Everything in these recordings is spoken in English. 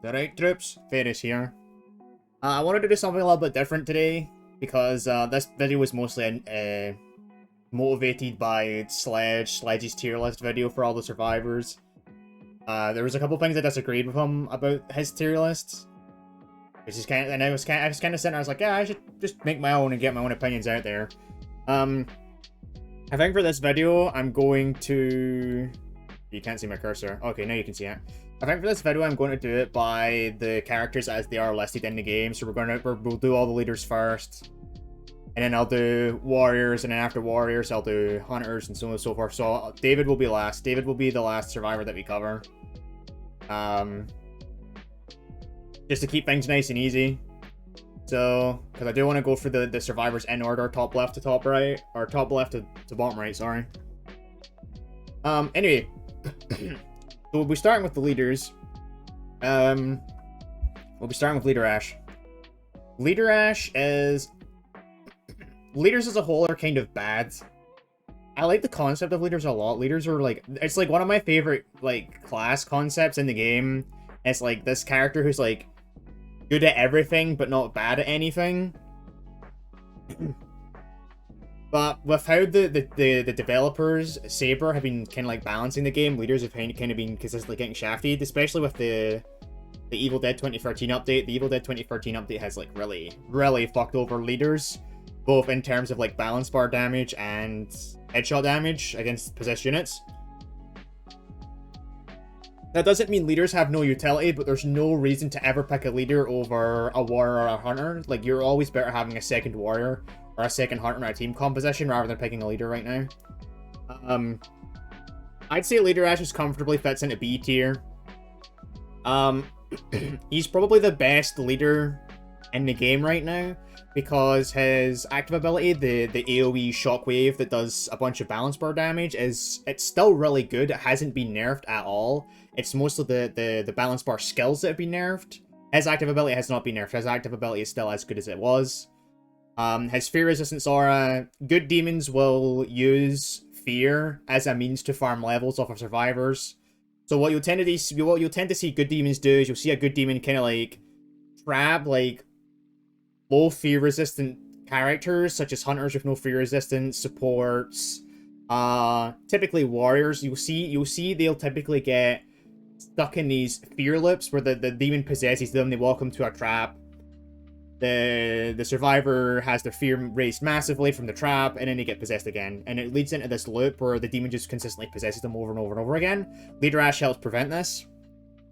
Alright, troops, Ferris here. I wanted to do something a little bit different today because this video was mostly motivated by Sledge's tier list video for all the survivors. There was a couple things I disagreed with him about his tier lists, which is kind of, and I was kind of sitting there, I was like, yeah, I should just make my own and get my own opinions out there. I think for this video, I'm going to... You can't see my cursor. Okay, now you can see it. I think for this video, I'm going to do it by the characters as they are listed in the game. So we'll do all the leaders first, and then I'll do warriors, and then after warriors, I'll do hunters, and so on and so forth. So David will be last. David will be the last survivor that we cover. Just to keep things nice and easy. So, because I do want to go for the survivors in order, top left to top right, or top left to bottom right, sorry. Anyway, so we'll be starting with the leaders. We'll be starting with Leader Ash. Leader Ash is... Leaders as a whole are kind of bad. I like the concept of leaders a lot. Leaders are like... It's like one of my favorite, like, class concepts in the game. It's like this character who's like good at everything, but not bad at anything. But with how the developers, Saber, have been kind of like balancing the game, leaders have kind of been consistently getting shafted, especially with the Evil Dead 2013 update. The Evil Dead 2013 update has like really fucked over leaders, both in terms of like balance bar damage and headshot damage against possessed units. That doesn't mean leaders have no utility, but there's no reason to ever pick a leader over a warrior or a hunter. Like, you're always better having a second warrior or a second hunter in a team composition rather than picking a leader right now. I'd say Leader Ash just comfortably fits into B tier. He's probably the best leader in the game right now because his active ability, the AoE shockwave that does a bunch of balance bar damage, it's still really good. It hasn't been nerfed at all. It's mostly the balance bar skills that have been nerfed. His active ability has not been nerfed. His active ability is still as good as it was. His fear resistance aura, good demons will use fear as a means to farm levels off of survivors. So what you'll tend to see good demons do is you'll see a good demon kind of like trap like low fear resistant characters such as hunters with no fear resistance, supports, typically warriors. You'll see they'll typically get stuck in these fear loops where the demon possesses them, they walk them to a trap. The survivor has their fear raised massively from the trap, and then they get possessed again. And it leads into this loop where the demon just consistently possesses them over and over and over again. Leader Ash helps prevent this.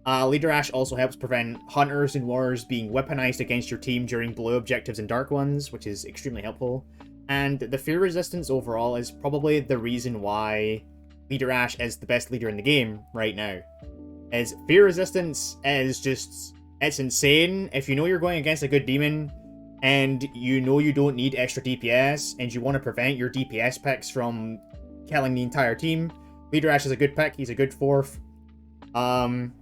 Leader Ash also helps prevent hunters and warriors being weaponized against your team during blue objectives and dark ones, which is extremely helpful. And the fear resistance overall is probably the reason why Leader Ash is the best leader in the game right now. Is fear resistance is just... It's insane. If you know you're going against a good demon, and you know you don't need extra DPS, and you want to prevent your DPS picks from killing the entire team, Leader Ash is a good pick. He's a good fourth. However,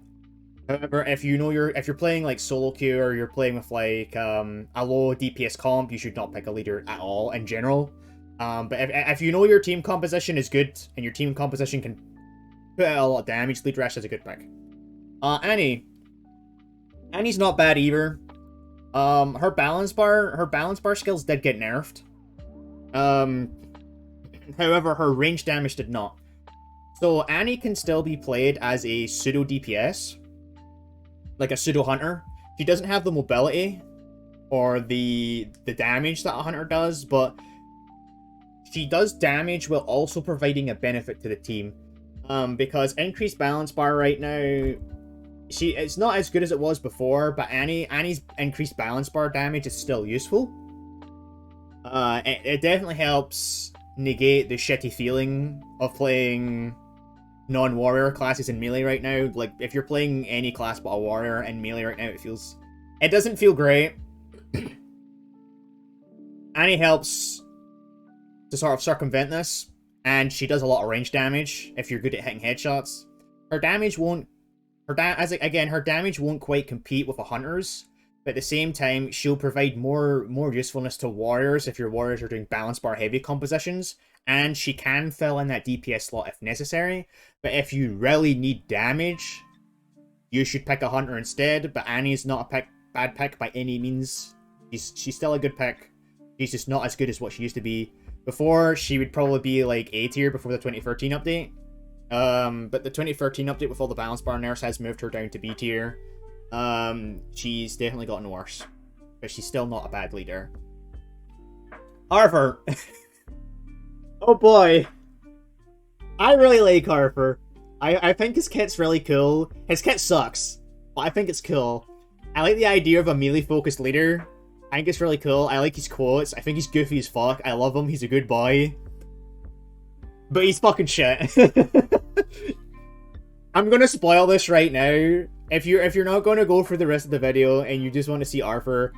if you're playing like solo queue or you're playing with like a low DPS comp, you should not pick a leader at all in general. But if you know your team composition is good and your team composition can put out a lot of damage, Leader Ash is a good pick. Annie's not bad either. Her balance bar skills did get nerfed. However, her range damage did not. So Annie can still be played as a pseudo DPS, like a pseudo hunter. She doesn't have the mobility or the damage that a hunter does, but she does damage while also providing a benefit to the team. Because increased balance bar right now, it's not as good as it was before, but Annie's increased balance bar damage is still useful. It definitely helps negate the shitty feeling of playing non-warrior classes in melee right now. Like, if you're playing any class but a warrior in melee right now, it doesn't feel great. Annie helps to sort of circumvent this, and she does a lot of range damage if you're good at hitting headshots. Her damage won't Her damage won't quite compete with a hunter's, but at the same time, she'll provide more usefulness to warriors if your warriors are doing balance bar heavy compositions, and she can fill in that DPS slot if necessary. But if you really need damage, you should pick a hunter instead, but Annie's not a bad pick by any means. She's still a good pick. She's just not as good as what she used to be. Before, she would probably be like A tier before the 2013 update. But the 2013 update with all the balance bar nerfs has moved her down to B tier. She's definitely gotten worse. But she's still not a bad leader. Arthur! Oh boy. I really like Arthur. I think his kit's really cool. His kit sucks, but I think it's cool. I like the idea of a melee-focused leader. I think it's really cool. I like his quotes. I think he's goofy as fuck. I love him. He's a good boy. But he's fucking shit. I'm gonna spoil this right now. If you're not gonna go for the rest of the video and you just want to see Arthur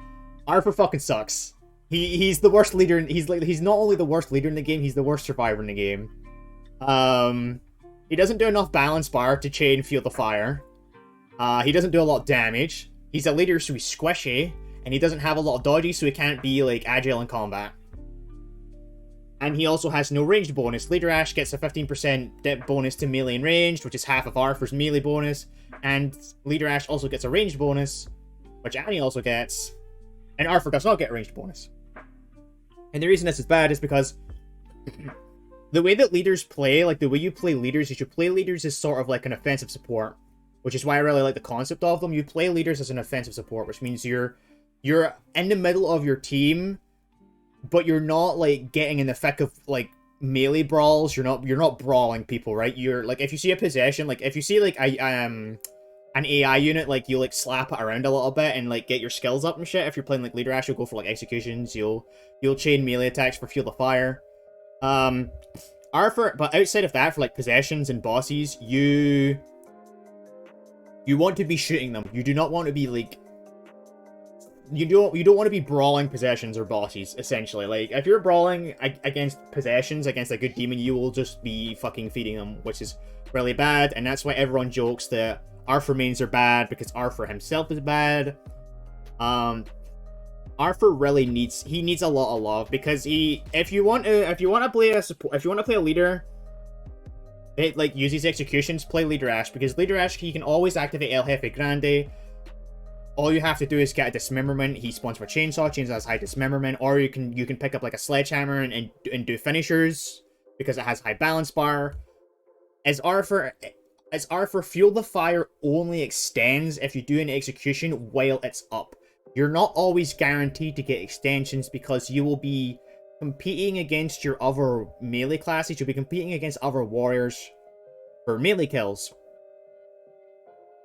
fucking sucks. He's the worst leader. He's not only the worst leader in the game, he's the worst survivor in the game. He doesn't do enough balance bar to chain Feel the Fire. He doesn't do a lot of damage. He's a leader, so he's squishy, and he doesn't have a lot of dodgy, so he can't be like agile in combat. And he also has no ranged bonus. Leader Ash gets a 15% bonus to melee and ranged, which is half of Arthur's melee bonus. And Leader Ash also gets a ranged bonus, which Annie also gets. And Arthur does not get a ranged bonus. And the reason this is bad is because the way that leaders play, like the way you play leaders, is you play leaders as sort of like an offensive support. Which is why I really like the concept of them. You play leaders as an offensive support, which means you're in the middle of your team, but you're not like getting in the thick of like melee brawls. You're not brawling people, right? You're like, if you see a possession, like if you see like an AI unit, like you like slap it around a little bit and like get your skills up and shit. If you're playing like Leader Ash, you'll go for like executions. You'll chain melee attacks for Feel the Fire. Arthur, but outside of that, for like possessions and bosses, you want to be shooting them. You do not want to be like you don't want to be brawling possessions or bosses, essentially. Like if you're brawling against possessions against a good demon, you will just be fucking feeding them, which is really bad. And that's why everyone jokes that Arthur mains are bad, because Arthur himself is bad. Arthur really needs a lot of love, because if you want to play a leader that like uses executions, play Leader Ash, because Leader Ash, he can always activate El Jefe Grande. All you have to do is get a dismemberment. He spawns for chainsaw has high dismemberment, or you can pick up like a sledgehammer and do finishers because it has high balance bar. As Arthur, Feel the Fire only extends if you do an execution while it's up. You're not always guaranteed to get extensions, because you will be competing against your other melee classes. You'll be competing against other warriors for melee kills.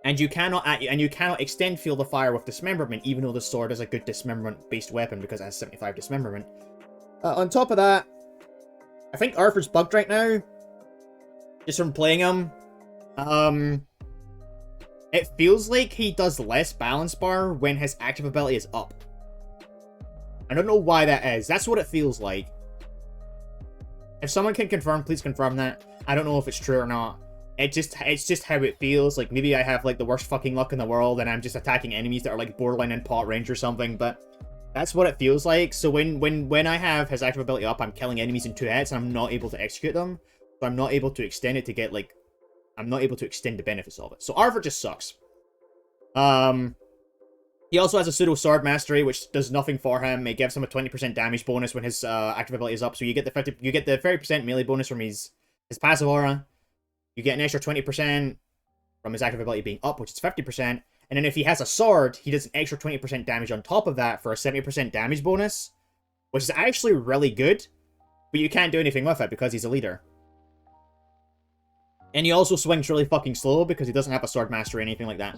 And you cannot extend Feel the Fire with dismemberment, even though the sword is a good dismemberment-based weapon because it has 75 dismemberment. On top of that, I think Arthur's bugged right now, just from playing him. It feels like he does less balance bar when his active ability is up. I don't know why that is. That's what it feels like. If someone can confirm, please confirm that. I don't know if it's true or not. It's just how it feels. Like, maybe I have like the worst fucking luck in the world and I'm just attacking enemies that are like borderline in pot range or something, but that's what it feels like. So when I have his active ability up, I'm killing enemies in 2 hits and I'm not able to execute them. So I'm not able to extend it to get like, I'm not able to extend the benefits of it. So Arthur just sucks. He also has a pseudo sword mastery, which does nothing for him. It gives him a 20% damage bonus when his active ability is up. So you get the 30% melee bonus from his passive aura. You get an extra 20% from his active ability being up, which is 50%. And then if he has a sword, he does an extra 20% damage on top of that for a 70% damage bonus, which is actually really good. But you can't do anything with it because he's a leader. And he also swings really fucking slow because he doesn't have a sword mastery or anything like that.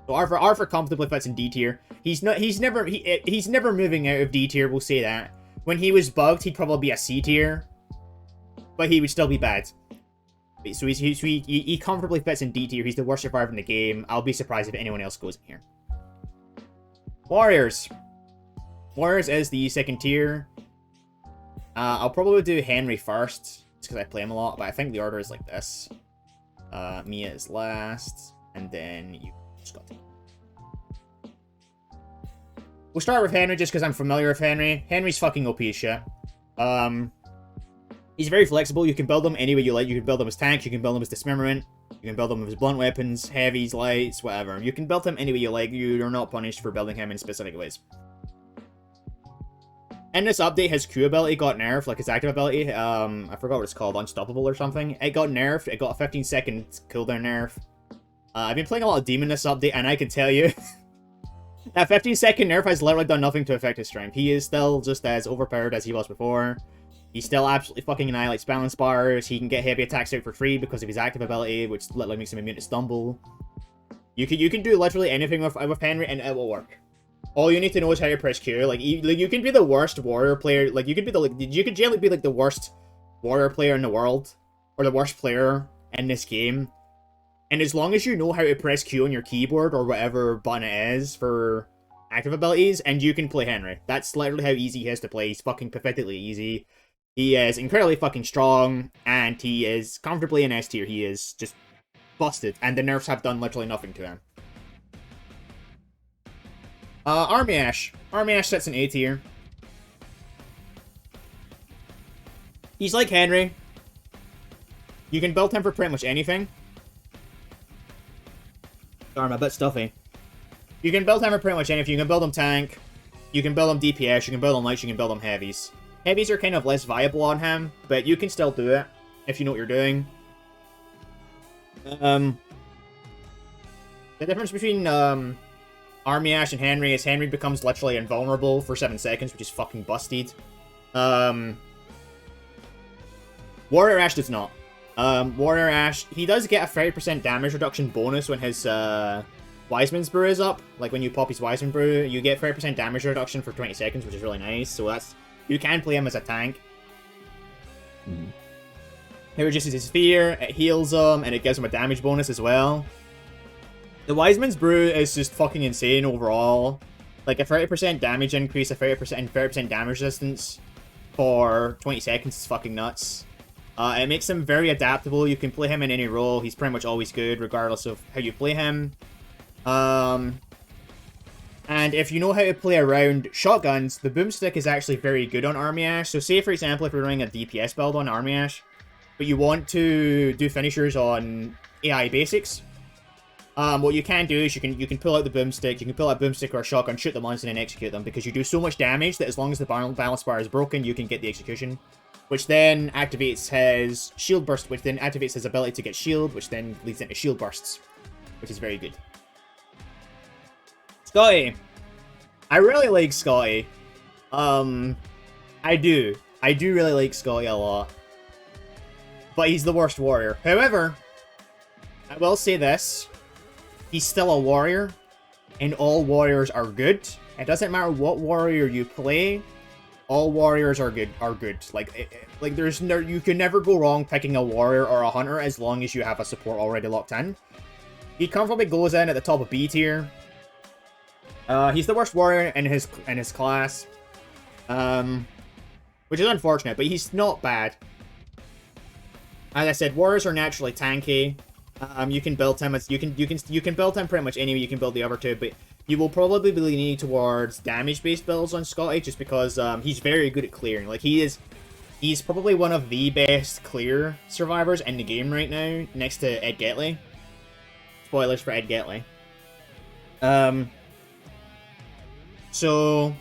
So Arthur comfortably fits in D tier. He's never moving out of D tier, we'll say that. When he was bugged, he'd probably be a C tier, but he would still be bad. So he comfortably fits in D tier. He's the worst survivor in the game. I'll be surprised if anyone else goes in here. Warriors. Warriors is the second tier. I'll probably do Henry first, just because I play him a lot, but I think the order is like this. Mia is last, and then you, Scotty. We'll start with Henry just because I'm familiar with Henry. Henry's fucking OP as shit. He's very flexible. You can build him any way you like. You can build him as tank, you can build him as dismemberment. You can build him with his blunt weapons, heavies, lights, whatever. You can build him any way you like. You're not punished for building him in specific ways. In this update, his Q ability got nerfed, like his active ability. I forgot what it's called, Unstoppable or something. It got nerfed. It got a 15-second cooldown nerf. I've been playing a lot of Demon this update, and I can tell you, that 15-second nerf has literally done nothing to affect his strength. He is still just as overpowered as he was before. He still absolutely fucking annihilates balance bars. He can get heavy attacks out for free because of his active ability, which literally makes him immune to stumble. You can do literally anything with Henry, and it will work. All you need to know is how to press Q. Like you can be the worst warrior player. Like you could generally be like the worst warrior player in the world, or the worst player in this game. And as long as you know how to press Q on your keyboard or whatever button it is for active abilities, and you can play Henry. That's literally how easy he is to play. He's fucking pathetically easy. He is incredibly fucking strong, and he is comfortably in S tier. He is just busted, and the nerfs have done literally nothing to him. Army Ash. Army Ash sits in A tier. He's like Henry. You can build him for pretty much anything. Sorry, I'm a bit stuffy. You can build him for pretty much anything. You can build him tank. You can build him DPS. You can build him lights. You can build him heavies. Heavies are kind of less viable on him, but you can still do it if you know what you're doing. The difference between Army Ash and Henry is Henry becomes literally invulnerable for 7 seconds, which is fucking busted. Warrior Ash does not. Warrior Ash, he does get a 30% damage reduction bonus when his Wiseman's Brew is up. Like when you pop his Wiseman Brew, you get 30% damage reduction for 20 seconds, which is really nice. So that's, you can play him as a tank. It reduces his fear, it heals him, and it gives him a damage bonus as well. The Wiseman's Brew is just fucking insane overall. Like a 30% damage increase, a 30% damage resistance for 20 seconds is fucking nuts. It makes him very adaptable. You can play him in any role. He's pretty much always good, regardless of how you play him. And if you know how to play around shotguns, the boomstick is actually very good on Army Ash. So say, for example, if you're running a DPS build on Army Ash, but you want to do finishers on AI basics, what you can do is you can pull out the boomstick, you can pull out a boomstick or a shotgun, shoot the monster, and then execute them, because you do so much damage that as long as the balance bar is broken, you can get the execution. Which then activates his shield burst, which then activates his ability to get shield, which then leads into shield bursts, which is very good. Scotty. I really like Scotty. I do really like Scotty a lot. But he's the worst warrior. However, I will say this. He's still a warrior, and all warriors are good. It doesn't matter what warrior you play. All warriors are good. Like there's no, you can never go wrong picking a warrior or a hunter as long as you have a support already locked in. He comfortably goes in at the top of B tier. He's the worst warrior in his class, which is unfortunate, but he's not bad. As I said, warriors are naturally tanky. You can build him as you can build him pretty much any way you can build the other two, but you will probably be leaning towards damage-based builds on Scotty, just because he's very good at clearing. Like he's probably one of the best clear survivors in the game right now, next to Ed Getley. Spoilers for Ed Getley. So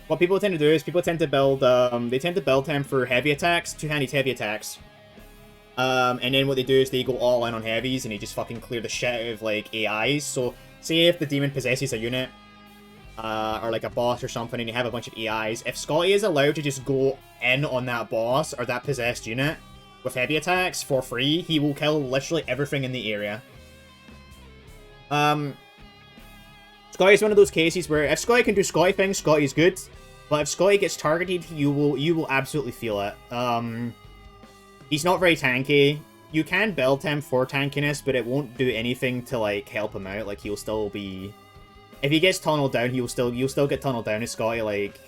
what people tend to do is people tend to build him for heavy attacks, two-handed heavy attacks. And then what they do is they go all in on heavies and they just fucking clear the shit out of like AIs. So say if the demon possesses a unit, or like a boss or something, and you have a bunch of AIs, if Scotty is allowed to just go in on that boss or that possessed unit with heavy attacks for free, he will kill literally everything in the area. Scotty is one of those cases where if Scotty can do Scotty things, Scotty's good. But if Scotty gets targeted, you will absolutely feel it. He's not very tanky. You can build him for tankiness, but it won't do anything to like help him out. Like he'll still be, if he gets tunneled down, you'll still get tunneled down as Scotty. Like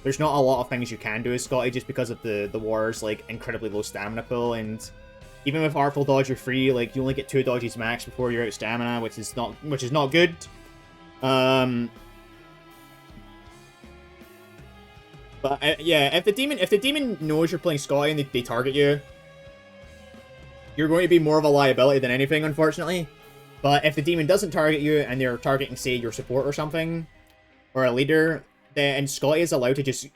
there's not a lot of things you can do as Scotty just because of the war's like incredibly low stamina pool, and even with Artful Dodge or free, like you only get 2 dodges max before you're out of stamina, which is not good. But yeah, if the demon knows you're playing Scotty and they target you, you're going to be more of a liability than anything, unfortunately. But if the demon doesn't target you and they're targeting, say, your support or something, or a leader, then Scotty is allowed to just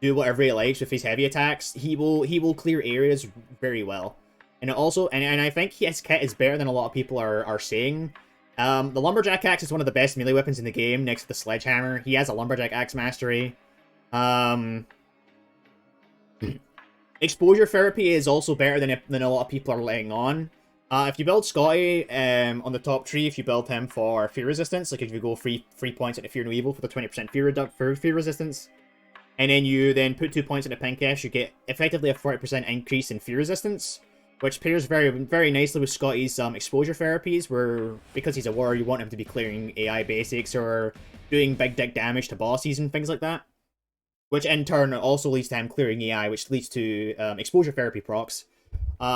do whatever he likes with his heavy attacks. He will clear areas very well. And it also, and I think his kit is better than a lot of people are saying. The Lumberjack Axe is one of the best melee weapons in the game, next to the Sledgehammer. He has a Lumberjack Axe mastery. Exposure therapy is also better than a lot of people are letting on. If you build Scotty on the top tree, if you build him for fear resistance, like if you go 3 points into Fear No Evil for the 20% fear resistance, and then you put 2 points into Pinkish, you get effectively a 40% increase in fear resistance, which pairs very, very nicely with Scotty's exposure therapies, where, because he's a warrior, you want him to be clearing AI basics or doing big dick damage to bosses and things like that. Which in turn also leads to him clearing AI, which leads to exposure therapy procs,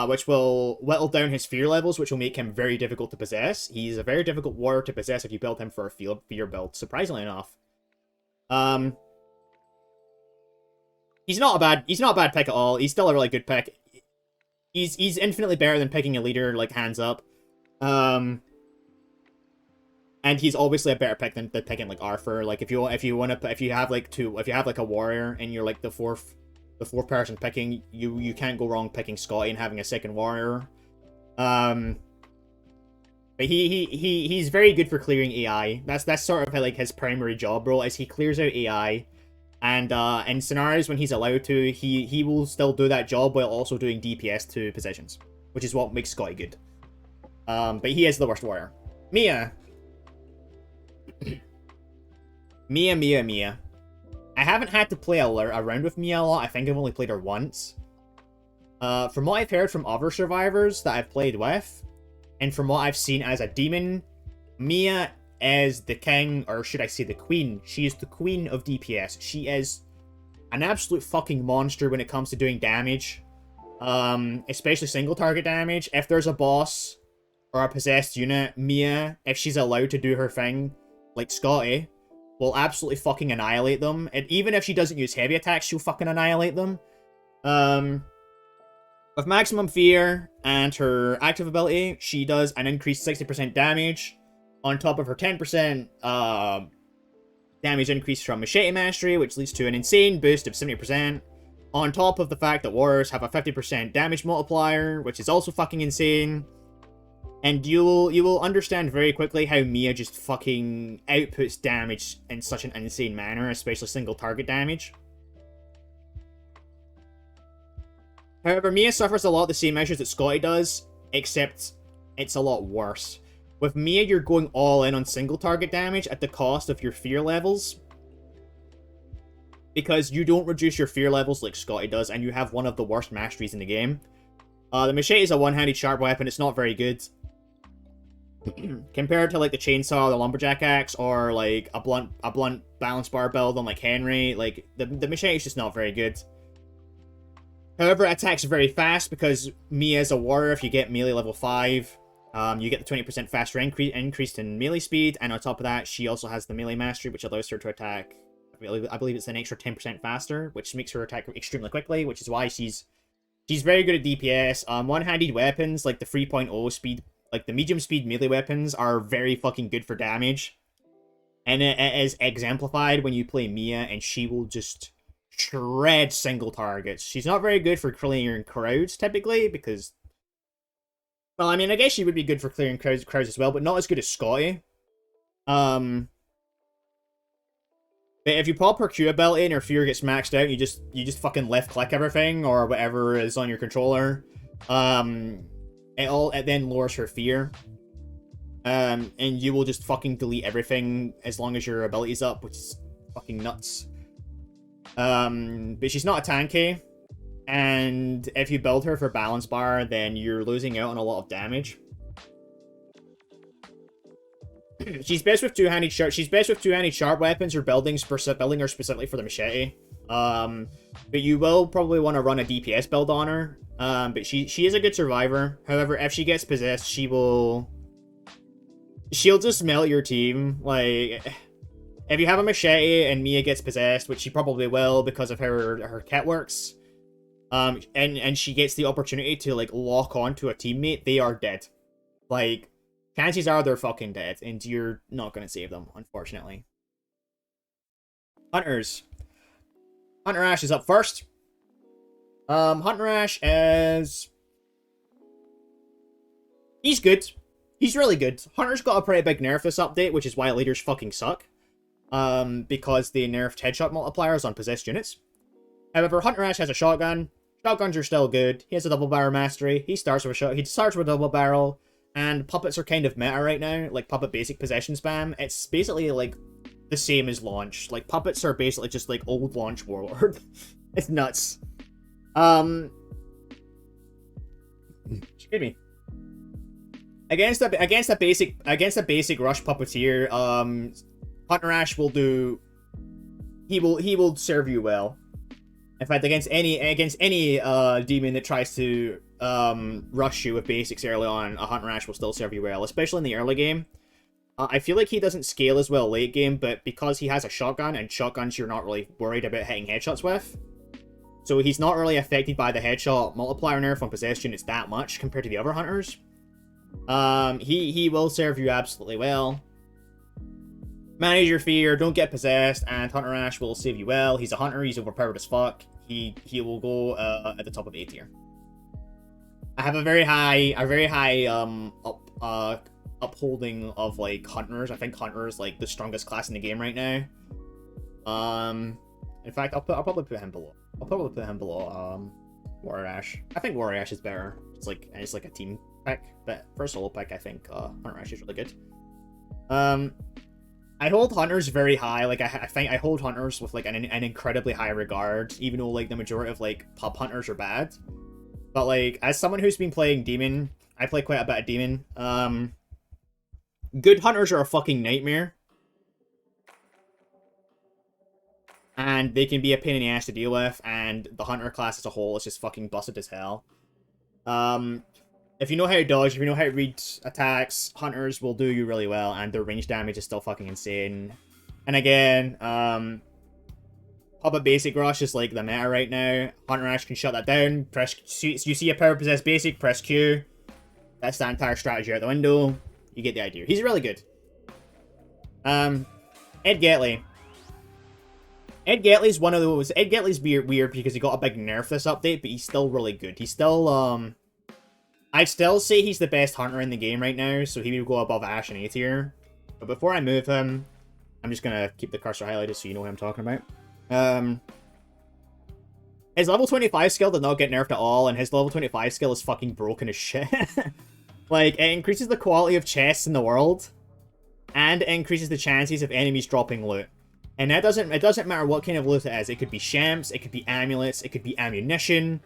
which will whittle down his fear levels, which will make him very difficult to possess. He's a very difficult warrior to possess if you build him for a fear build, surprisingly enough. He's not a bad pick at all. He's still a really good pick. He's infinitely better than picking a leader, like, hands up. And he's obviously a better pick than picking, like, Arthur. Like, if you have like a warrior and you're like the fourth person picking, you can't go wrong picking Scotty and having a second warrior. But he's very good for clearing AI. That's sort of like his primary job role, is he clears out AI. And in scenarios when he's allowed to, he will still do that job while also doing DPS to positions, which is what makes Scotty good. But he is the worst warrior. Mia. Mia. I haven't had to play a round with Mia a lot. I think I've only played her once. From what I've heard from other survivors that I've played with, and from what I've seen as a demon, Mia is the king, or should I say the queen. She is the queen of DPS. She is an absolute fucking monster when it comes to doing damage. Especially single target damage. If there's a boss or a possessed unit, Mia, if she's allowed to do her thing, like Scotty, will absolutely fucking annihilate them. And even if she doesn't use heavy attacks, she'll fucking annihilate them. With Maximum Fear and her active ability, she does an increased 60% damage on top of her 10% damage increase from Machete Mastery, which leads to an insane boost of 70%. On top of the fact that warriors have a 50% damage multiplier, which is also fucking insane. And you will understand very quickly how Mia just fucking outputs damage in such an insane manner, especially single target damage. However, Mia suffers a lot of the same issues that Scotty does, except it's a lot worse. With Mia, you're going all in on single target damage at the cost of your fear levels, because you don't reduce your fear levels like Scotty does, and you have one of the worst masteries in the game. The machete is a one-handed sharp weapon. It's not very good. Compared to like the chainsaw, the lumberjack axe, or like a blunt balance bar build on like Henry, like the machete is just not very good. However, it attacks very fast because Mia is a warrior. If you get melee level 5, you get the 20% faster increase in melee speed, and on top of that, she also has the melee mastery, which allows her to attack. I believe it's an extra 10% faster, which makes her attack extremely quickly, which is why she's very good at DPS. One-handed weapons like the 3.0 speed. Like, the medium speed melee weapons are very fucking good for damage. And it is exemplified when you play Mia, and she will just shred single targets. She's not very good for clearing crowds, typically, because... Well, I mean, I guess she would be good for clearing crowds as well, but not as good as Scotty. But if you pop her Q ability and her fear gets maxed out, you just fucking left-click everything, or whatever is on your controller. It then lowers her fear. And you will just fucking delete everything as long as your ability's up, which is fucking nuts. But she's not a tanky. And if you build her for balance bar, then you're losing out on a lot of damage. She's best with two-handed sharp weapons, or building her specifically for the machete. But you will probably want to run a DPS build on her. But she is a good survivor. However, if she gets possessed, she'll just melt your team. Like, if you have a machete and Mia gets possessed, which she probably will because of how her kit works, and she gets the opportunity to, like, lock on to a teammate, they are dead. Like, chances are they're fucking dead, and you're not gonna save them, unfortunately. Hunters. Hunter Ash is up first. Hunter Ash is... He's good. He's really good. Hunter's got a pretty big nerf this update, which is why leaders fucking suck. Because they nerfed headshot multipliers on possessed units. However, Hunter Ash has a shotgun. Shotguns are still good. He has a double barrel mastery. He starts with a double barrel. And puppets are kind of meta right now. Like, puppet basic possession spam. It's basically, like, the same as launch. Like, puppets are basically just, like, old launch warlord. It's nuts. Excuse me. Against a basic rush puppeteer, Hunter Ash will do... He will serve you well. In fact, against any demon that tries to rush you with basics early on, a Hunter Ash will still serve you well, especially in the early game. I feel like he doesn't scale as well late game, but because he has a shotgun, and shotguns you're not really worried about hitting headshots with, so he's not really affected by the headshot multiplier nerf on possessed units that much compared to the other hunters. He will serve you absolutely well. Manage your fear, don't get possessed, and Hunter Ash will save you well. He's a hunter, he's overpowered as fuck. He will go at the top of A tier. I have a very high upholding of, like, hunters. I think hunter is, like, the strongest class in the game right now. In fact, I'll probably put him below. Warrior Ash. I think Warrior Ash is better. It's like a team pick, but for a solo pick, I think Hunter Ash is really good. I hold hunters very high. Like, I think I hold hunters with, like, an incredibly high regard, even though, like, the majority of, like, pub hunters are bad. But, like, as someone who's been playing demon, I play quite a bit of demon. Good hunters are a fucking nightmare. And they can be a pain in the ass to deal with, and the hunter class as a whole is just fucking busted as hell. If you know how to dodge, if you know how to read attacks, hunters will do you really well, and their range damage is still fucking insane. And again, Puppet Basic Rush is like the meta right now. Hunter Ash can shut that down. You see a power possessed basic, press Q. That's the entire strategy out the window. You get the idea. He's really good. Ed Getley. Ed Getley's one of those... Ed Getley's weird because he got a big nerf this update, but he's still really good. He's still, I'd still say he's the best hunter in the game right now, so he would go above Ash in A tier. But before I move him, I'm just gonna keep the cursor highlighted so you know what I'm talking about. His level 25 skill did not get nerfed at all, and his level 25 skill is fucking broken as shit. Like, it increases the quality of chests in the world, and it increases the chances of enemies dropping loot. And it doesn't matter what kind of loot it is. It could be shamps, it could be amulets, it could be ammunition,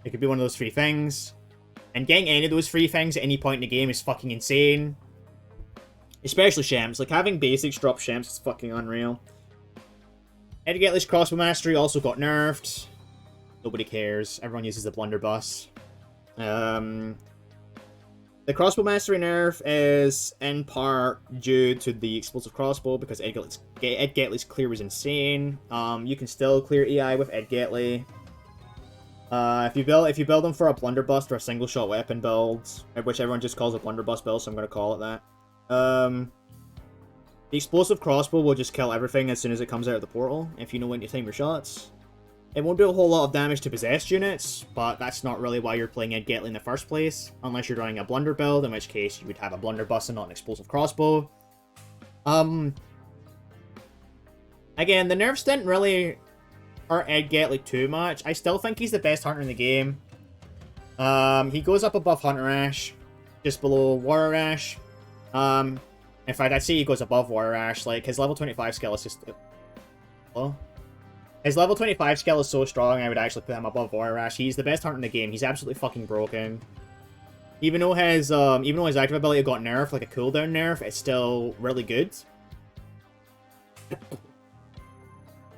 it could be one of those three things. And getting any of those three things at any point in the game is fucking insane. Especially shamps. Like, having basics drop shamps is fucking unreal. Ed Getley's crossbow mastery also got nerfed. Nobody cares. Everyone uses the blunderbuss. The crossbow mastery nerf is in part due to the explosive crossbow because Ed Getley's clear was insane. You can still clear EI with Ed Getley. If you build them for a blunderbuss or a single shot weapon build, which everyone just calls a blunderbuss build, so I'm gonna call it that. The explosive crossbow will just kill everything as soon as it comes out of the portal, if you know when to time your shots. It won't do a whole lot of damage to possessed units, but that's not really why you're playing Ed Getley in the first place, unless you're running a blunder build, in which case you would have a blunderbuss and not an explosive crossbow. Again, the nerfs didn't really hurt Ed Getley too much. I still think he's the best hunter in the game. He goes up above Hunter Ash, just below Warrior Ash. In fact, I'd say he goes above Warrior Ash. Like, his level 25 skill is just... Hello? His level 25 skill is so strong, I would actually put him above Warrior Ash. He's the best hunter in the game. He's absolutely fucking broken. Even though his active ability got nerfed, like a cooldown nerf, it's still really good.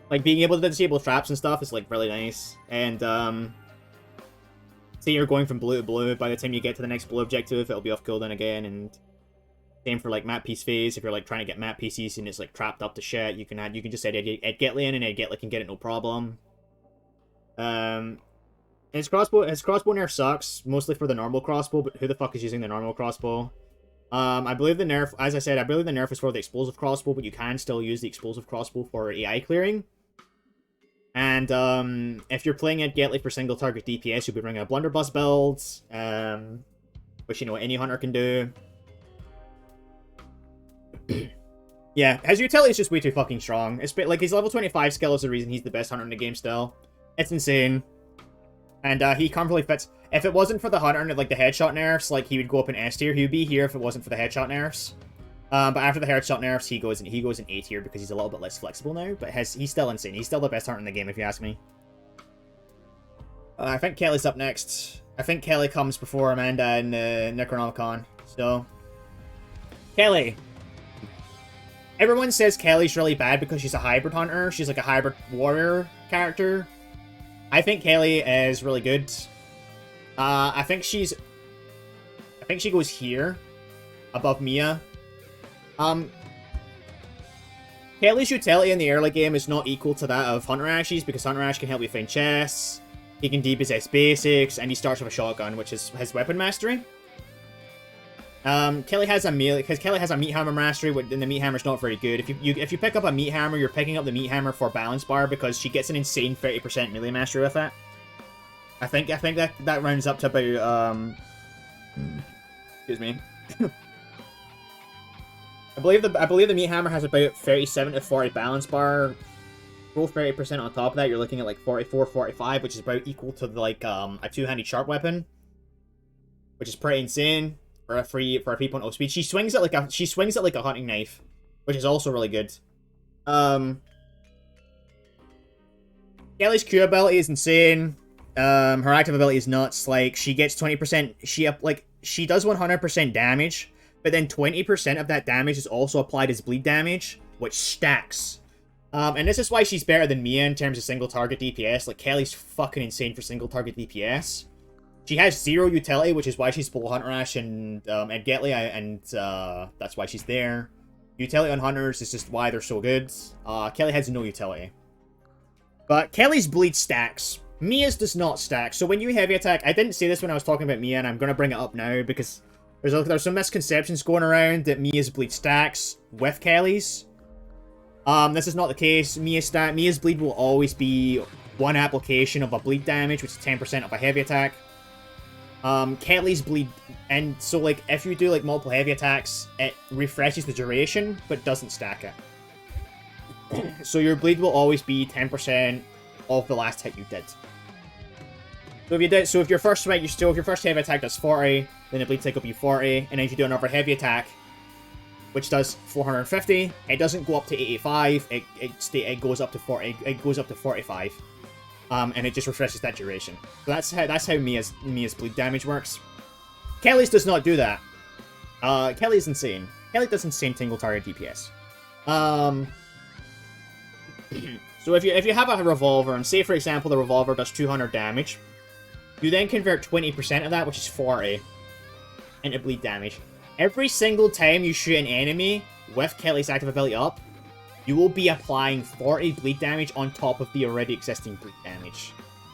Like, being able to disable traps and stuff is, like, really nice. And, say you're going from blue to blue, by the time you get to the next blue objective, it'll be off cooldown again, and... Same for, like, map piece phase. If you're, like, trying to get map pieces and it's, like, trapped up to shit, you can just add Ed Getley in, and Ed Getley can get it no problem. His crossbow nerf sucks, mostly for the normal crossbow, but who the fuck is using the normal crossbow? I believe the nerf, as I said, I believe the nerf is for the explosive crossbow, but you can still use the explosive crossbow for AI clearing. And, if you're playing at Getley for single target DPS, you'll be running a blunderbuss build, which, you know, any hunter can do. Yeah, his utility is just way too fucking strong. It's like, his level 25 skill is the reason he's the best hunter in the game still. It's insane. And, he comfortably fits. If it wasn't for the hunter and, like, the headshot nerfs, like, he would go up in S tier. He would be here if it wasn't for the headshot nerfs. But after the headshot nerfs, he goes in A tier because he's a little bit less flexible now. But he's still insane. He's still the best hunter in the game, if you ask me. I think Kelly's up next. I think Kelly comes before Amanda and Necronomicon. So, Kelly. Everyone says Kelly's really bad because she's a hybrid hunter. She's like a hybrid warrior character. I think Kelly is really good. I think she goes here, above Mia. Kelly's utility in the early game is not equal to that of Hunter Ash's, because Hunter Ash can help you find chests, he can depossess basics, and he starts with a shotgun, which is his weapon mastery. Kelly has a melee, because Kelly has a meat hammer mastery, and the meat hammer's not very good. If you pick up a meat hammer, you're picking up the meat hammer for balance bar, because she gets an insane 30% melee mastery with it. I think that rounds up to about excuse me. I believe the meat hammer has about 37 to 40 balance bar. Roll 30% on top of that, you're looking at like 44, 45, which is about equal to like a two-handed sharp weapon, which is pretty insane for a 3.0 speed. She swings it like a hunting knife, which is also really good. Kelly's Q ability is insane. Her active ability is nuts. Like, she gets 20%. She does 100% damage, but then 20% of that damage is also applied as bleed damage, which stacks. And this is why she's better than Mia in terms of single target DPS. Like, Kelly's fucking insane for single target DPS. She has 0 utility, which is why she's below Hunter Ash and Getley, and that's why she's there. Utility on Hunters is just why they're so good. Kelly has no utility. But Kelly's bleed stacks. Mia's does not stack. So when you heavy attack, I didn't say this when I was talking about Mia, and I'm going to bring it up now, because there's some misconceptions going around that Mia's bleed stacks with Kelly's. This is not the case. Mia's bleed will always be one application of a bleed damage, which is 10% of a heavy attack. Kelly's bleed, and so like if you do like multiple heavy attacks, it refreshes the duration but doesn't stack it. So your bleed will always be 10% of the last hit you did. So if your first heavy attack does 40, then the bleed take will be 40, and then if you do another heavy attack, which does 450, it doesn't go up to 85. It goes up to 40. It goes up to 45. And it just refreshes that duration. So that's how Mia's bleed damage works. Kelly's does not do that. Kelly's insane. Kelly does insane single target DPS. So if you have a revolver, and say for example the revolver does 200 damage, you then convert 20% of that, which is 40, into bleed damage. Every single time you shoot an enemy with Kelly's active ability up, you will be applying 40 bleed damage on top of the already existing bleed damage.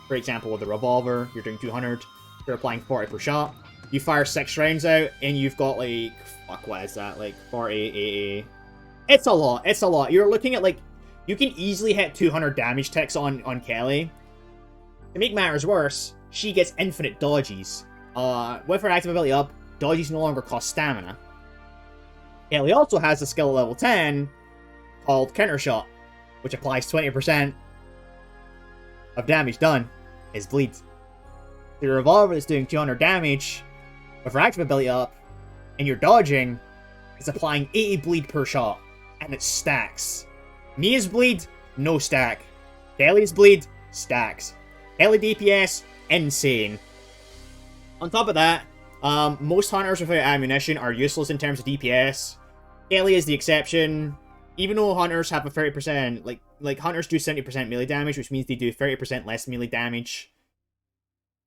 For example, with the revolver, you're doing 200, you're applying 40 per shot. You fire 6 rounds out, and you've got like, fuck, what is that? Like 40, 80. It's a lot. You're looking at like, you can easily hit 200 damage ticks on Kelly. To make matters worse, she gets infinite dodges. With her active ability up, dodges no longer cost stamina. Kelly also has a skill at level 10 called Counter Shot, which applies 20% of damage done is bleed. The revolver that's doing 200 damage with her active ability up, and you're dodging, is applying 80 bleed per shot, and it stacks. Mia's bleed, no stack. Kelly's bleed, stacks. Kelly DPS, insane. On top of that, most hunters without ammunition are useless in terms of DPS. Kelly is the exception. Even though hunters have a 30%, like hunters do 70% melee damage, which means they do 30% less melee damage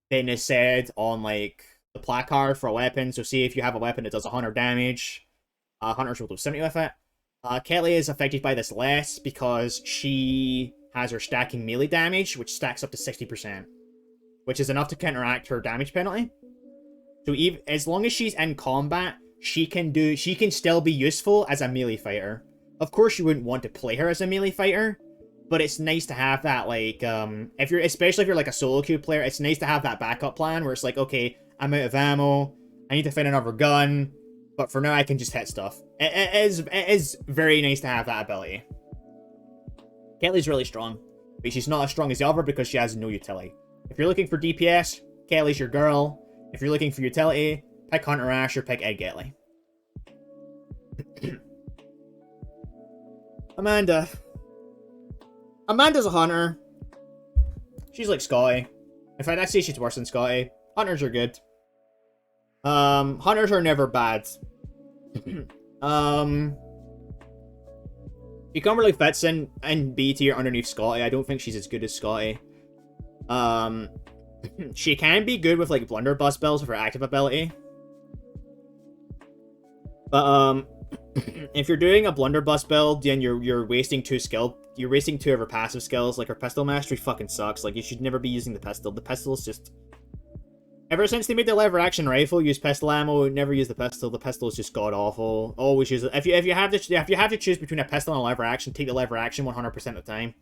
than is said on, like, the placard for a weapon. So say if you have a weapon that does 100 damage, hunters will do 70 with it. Kelly is affected by this less because she has her stacking melee damage, which stacks up to 60%. which is enough to counteract her damage penalty. So even as long as she's in combat, she can still be useful as a melee fighter. Of course, you wouldn't want to play her as a melee fighter, but it's nice to have that, like, especially if you're like a solo queue player, it's nice to have that backup plan where it's like, okay, I'm out of ammo, I need to find another gun, but for now I can just hit stuff. It is very nice to have that ability. Getley's really strong, but she's not as strong as the other because she has no utility. If you're looking for DPS, Getley's your girl. If you're looking for utility, pick Hunter Ash or pick Ed Getley. Amanda. Amanda's a hunter. She's like Scotty. In fact, I'd say she's worse than Scotty. Hunters are good. Hunters are never bad. She comfortably fits in B tier underneath Scotty. I don't think she's as good as Scotty. She can be good with like blunderbuss builds with her active ability. But if you're doing a blunderbuss build, then you're wasting two of her passive skills. Like her pistol mastery fucking sucks. Like you should never be using the pistol. The pistol is just, ever since they made the lever action rifle use pistol ammo, never use the pistol. The pistol is just god awful. Always use it. If you have to choose between a pistol and a lever action, take the lever action 100% of the time.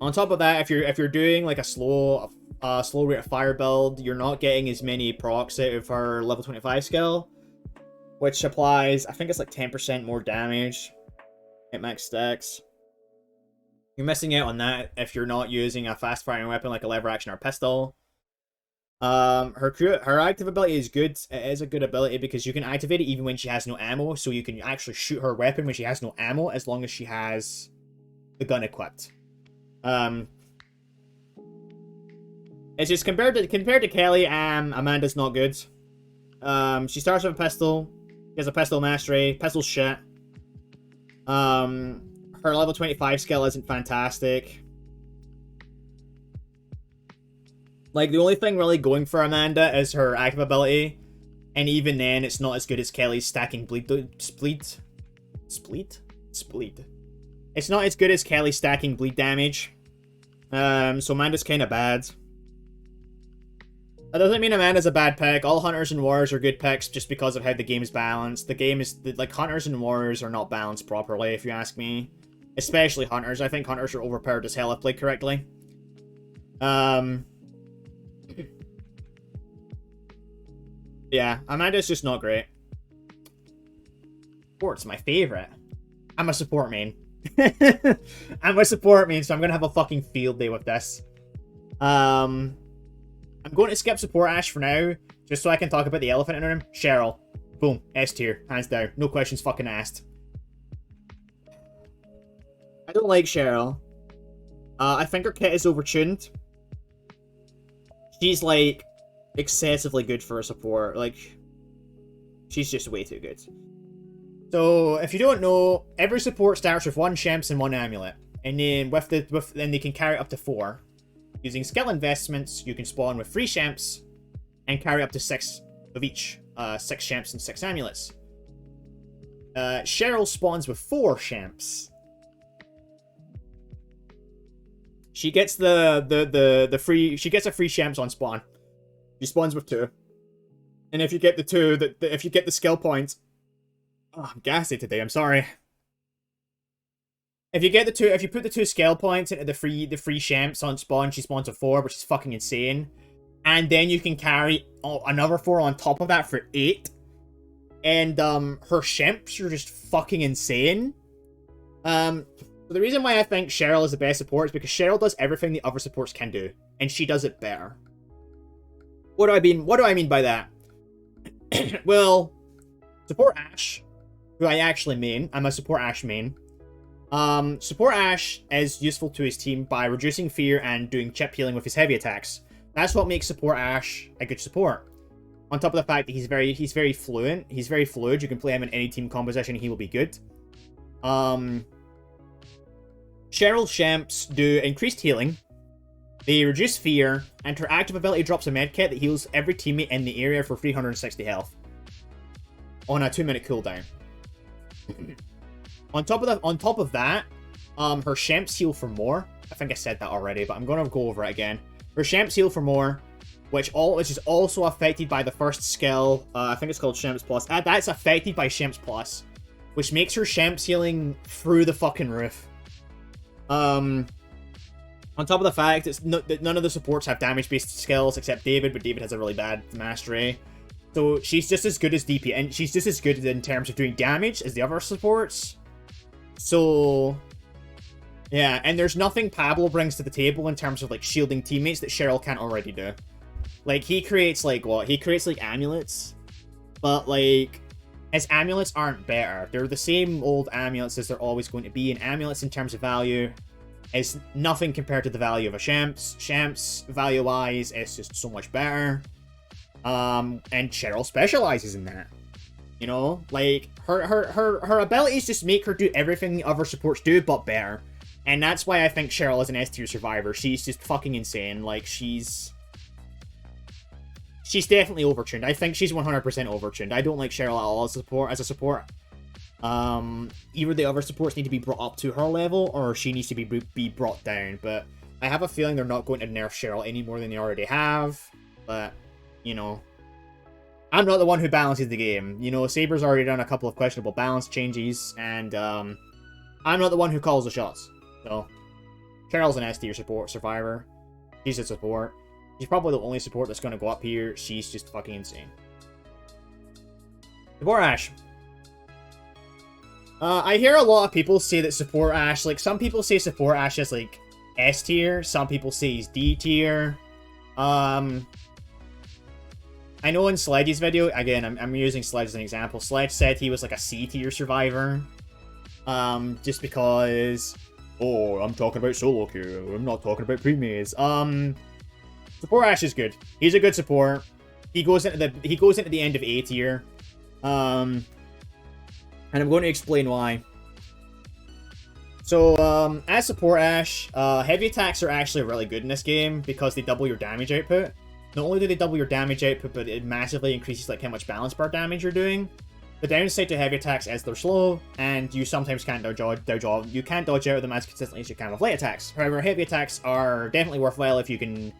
On top of that, if you're doing like a slow rate of fire build, you're not getting as many procs out of her level 25 skill, which applies, I think it's like 10% more damage at max stacks. You're missing out on that if you're not using a fast firing weapon like a lever action or pistol. Her active ability is good. It is a good ability because you can activate it even when she has no ammo, so you can actually shoot her weapon when she has no ammo as long as she has the gun equipped. It's just compared to Kelly, Amanda's not good. She starts with a pistol. She has a pistol mastery. Pistol's shit. Her level 25 skill isn't fantastic. Like, the only thing really going for Amanda is her active ability. And even then, it's not as good as Kelly's stacking Spleet. It's not as good as Kelly's stacking bleed damage. So Amanda's kind of bad. That doesn't mean Amanda's a bad pick. All Hunters and Warriors are good picks just because of how the game's balanced. The game is, like, Hunters and Warriors are not balanced properly, if you ask me. Especially Hunters. I think Hunters are overpowered as hell if played correctly. Yeah, Amanda's just not great. Support's my favorite. I'm a support main. I'm a support main, so I'm gonna have a fucking field day with this. I'm going to skip support Ash for now, just so I can talk about the elephant in the room. Cheryl. Boom. S tier. Hands down. No questions fucking asked. I don't like Cheryl. I think her kit is overtuned. She's, like, excessively good for a support. Like, she's just way too good. So, if you don't know, every support starts with 1 Shemps and 1 Amulet. And then then they can carry up to 4. Using skill investments, you can spawn with 3 Shemps and carry up to 6 of each. 6 Shemps and 6 Amulets. Cheryl spawns with 4 Shemps. She gets the free. She gets a free Shemps on spawn. She spawns with 2. And if you get the 2, if you get the skill points. Oh, I'm gassy today, I'm sorry. If you get the 2, if you put the 2 skill points into the free Shemps on spawn, she spawns with 4, which is fucking insane. And then you can carry another 4 on top of that for 8. And her Shemps are just fucking insane. The reason why I think Cheryl is the best support is because Cheryl does everything the other supports can do, and she does it better. What do I mean by that? Well, support Ash, who I actually main. I'm a support Ash main. Support Ash is useful to his team by reducing fear and doing chip healing with his heavy attacks. That's what makes support Ash a good support. On top of the fact that he's very fluent. He's very fluid. You can play him in any team composition, he will be good. Cheryl's Shemps do increased healing. They reduce fear, and her active ability drops a medkit that heals every teammate in the area for 360 health. On a 2-minute cooldown. On top of that, her Shemps heal for more. I think I said that already, but I'm going to go over it again. Her Shemp's heal for more, which is also affected by the first skill. I think it's called Shemp's Plus. That's affected by Shemp's Plus, which makes her Shemp's healing through the fucking roof. On top of the fact that none of the supports have damage-based skills except David, but David has a really bad mastery. So she's just as good as DP, and she's just as good in terms of doing damage as the other supports. So, yeah, and there's nothing Pablo brings to the table in terms of, like, shielding teammates that Cheryl can't already do. Like, he creates, like, what? He creates, like, amulets. But, like, his amulets aren't better. They're the same old amulets as they're always going to be, and amulets in terms of value is nothing compared to the value of a Shemp's. Shemp's, value-wise, is just so much better. And Cheryl specializes in that. You know? Like, her abilities just make her do everything the other supports do, but better. And that's why I think Cheryl is an S-tier survivor. She's just fucking insane. Like, she's definitely overtuned. I think she's 100% overtuned. I don't like Cheryl at all as a support. Either the other supports need to be brought up to her level, or she needs to be brought down. But I have a feeling they're not going to nerf Cheryl any more than they already have. But, you know, I'm not the one who balances the game. You know, Saber's already done a couple of questionable balance changes, and I'm not the one who calls the shots. So, Cheryl's an S-tier survivor. She's a support. She's probably the only support that's going to go up here. She's just fucking insane. Support Ashe. I hear a lot of people say that support Ashe, like, some people say support Ashe is, like, S-tier. Some people say he's D-tier. I know in Sledge's video, again, I'm using Sledge as an example, Sledge said he was, like, a C-tier survivor. Just because... Oh, I'm talking about solo queue. I'm not talking about pre-maze. Support Ashe is good. He's a good support. He goes into the end of A tier. And I'm going to explain why. So, as support Ashe, heavy attacks are actually really good in this game because they double your damage output. Not only do they double your damage output, but it massively increases like how much balance bar damage you're doing. The downside to heavy attacks is they're slow, and you sometimes can't dodge out of them as consistently as you can with light attacks. However, heavy attacks are definitely worthwhile if you can